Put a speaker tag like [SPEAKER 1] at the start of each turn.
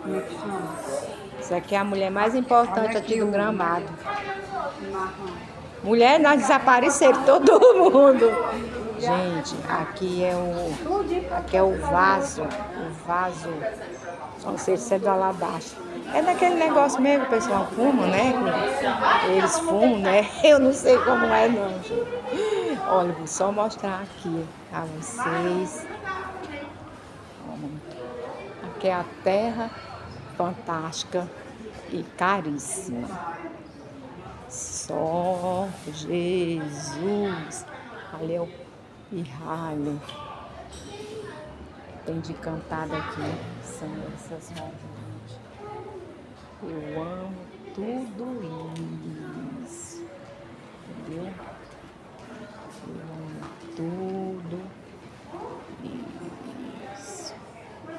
[SPEAKER 1] Como é que chama?
[SPEAKER 2] Isso aqui é a mulher mais importante
[SPEAKER 1] Olha
[SPEAKER 2] aqui
[SPEAKER 1] aqui
[SPEAKER 2] do
[SPEAKER 1] o
[SPEAKER 2] Gramado.
[SPEAKER 1] marrom.
[SPEAKER 2] Mulher, nós desapareceram todo mundo. Gente, aqui é o vaso. O vaso. Não sei se é da lá abaixo. É daquele negócio mesmo que o pessoal fuma, né? Eles fumam, né? Eu não sei como é não, gente. Olha, vou só mostrar aqui a vocês. Aqui é a terra fantástica e caríssima. Só Jesus. Ali é o pirralho. Tem de cantada aqui. São essas rodas. Eu amo tudo isso. Entendeu? Eu amo tudo.